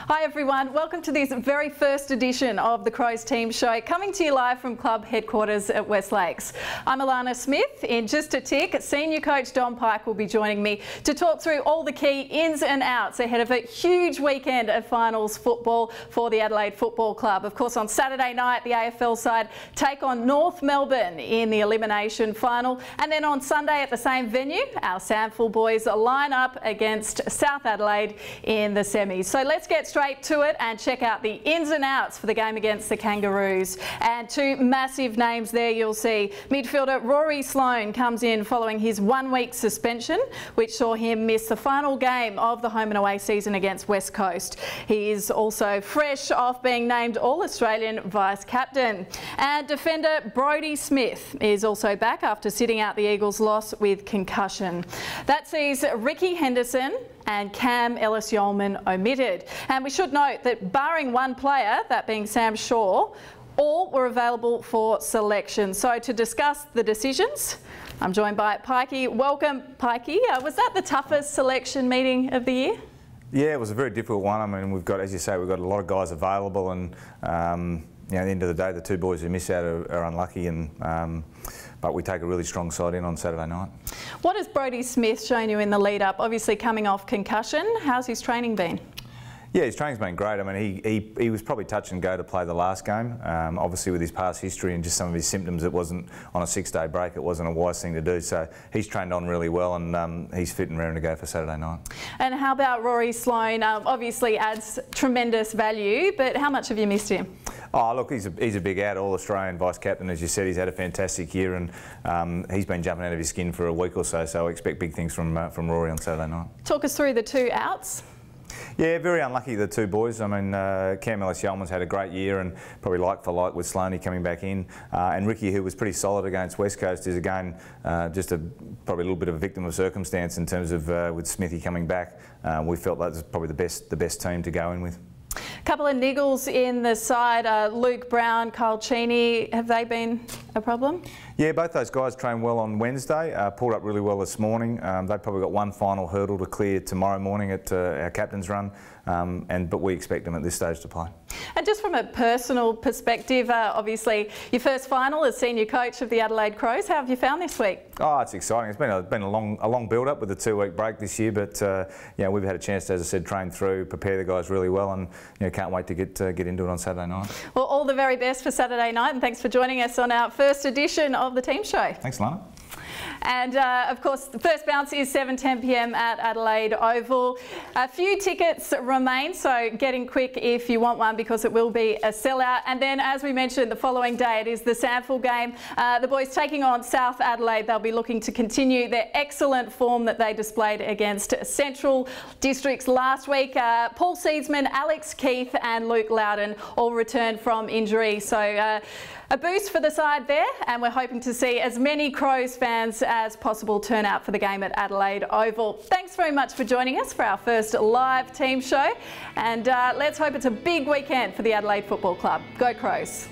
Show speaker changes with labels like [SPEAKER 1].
[SPEAKER 1] Hi everyone, welcome to this very first edition of the Crows Team Show, coming to you live from club headquarters at West Lakes. I'm Alana Smith. In just a tick, senior coach Don Pyke will be joining me to talk through all the key ins and outs ahead of a huge weekend of finals football for the Adelaide Football Club. Of course, on Saturday night, the AFL side take on North Melbourne in the elimination final, and then on Sunday at the same venue, our SANFL boys line up against South Adelaide in the semis. So let's get straight to it and check out the ins and outs for the game against the Kangaroos. And two massive names there you'll see. Midfielder Rory Sloane comes in following his 1 week suspension, which saw him miss the final game of the home and away season against West Coast. He is also fresh off being named All-Australian Vice-Captain. And defender Brodie Smith is also back after sitting out the Eagles' loss with concussion. That sees Ricky Henderson and Cam Ellis-Yolmen omitted. And we should note that barring one player, that being Sam Shaw, all were available for selection. So to discuss the decisions, I'm joined by Pyke. Welcome, Pyke. Was that the toughest selection meeting of the year?
[SPEAKER 2] Yeah, it was a very difficult one. I mean, we've got, as you say, we've got a lot of guys available, and you know, at the end of the day, the two boys who miss out are unlucky, and but we take a really strong side in on Saturday night.
[SPEAKER 1] What has Brodie Smith shown you in the lead up? Obviously coming off concussion, how's his training been?
[SPEAKER 2] Yeah, his training's been great. I mean, he was probably touch and go to play the last game. Obviously with his past history and just some of his symptoms, it wasn't on a 6-day break, it wasn't a wise thing to do. So he's trained on really well, and he's fit and raring to go for Saturday night. And
[SPEAKER 1] how about Rory Sloane? Obviously adds tremendous value, but how much have you missed him?
[SPEAKER 2] Oh, look, he's a big out, All-Australian Vice-Captain, as you said. He's had a fantastic year, and he's been jumping out of his skin for a week or so, so I expect big things from Rory on Saturday night.
[SPEAKER 1] Talk us through the two outs.
[SPEAKER 2] Yeah, very unlucky, the two boys. I mean, Cam Ellis-Yolmen's had a great year, and probably like for like with Sloaney coming back in. And Ricky, who was pretty solid against West Coast, is again just probably a little bit of a victim of circumstance in terms of with Smithy coming back. We felt that was probably the best team to go in with.
[SPEAKER 1] Couple of niggles in the side, Luke Brown, Kyle Cheney, have they been a problem?
[SPEAKER 2] Yeah, both those guys trained well on Wednesday, pulled up really well this morning. They've probably got one final hurdle to clear tomorrow morning at our captain's run, but we expect them at this stage to play.
[SPEAKER 1] And just from a personal perspective, obviously your first final as senior coach of the Adelaide Crows, how have you found this week?
[SPEAKER 2] Oh, it's exciting. It's been a long build-up with a 2-week break this year, but yeah, we've had a chance to, as I said, train through, prepare the guys really well, and you know, can't wait to get into it on Saturday night.
[SPEAKER 1] Well, all the very best for Saturday night, and thanks for joining us on our first edition of the Team Show.
[SPEAKER 2] Thanks, Lana.
[SPEAKER 1] And of course, the first bounce is 7:10 p.m. at Adelaide Oval. A few tickets remain, so get in quick if you want one, because it will be a sellout. And then, as we mentioned, the following day it is the SANFL game. The boys taking on South Adelaide. They'll be looking to continue their excellent form that they displayed against Central Districts last week. Paul Seedsman, Alex Keith and Luke Loudon all returned from injury. So a boost for the side there, and we're hoping to see as many Crows fans as possible turn out for the game at Adelaide Oval. Thanks very much for joining us for our first live team show, and let's hope it's a big weekend for the Adelaide Football Club. Go Crows!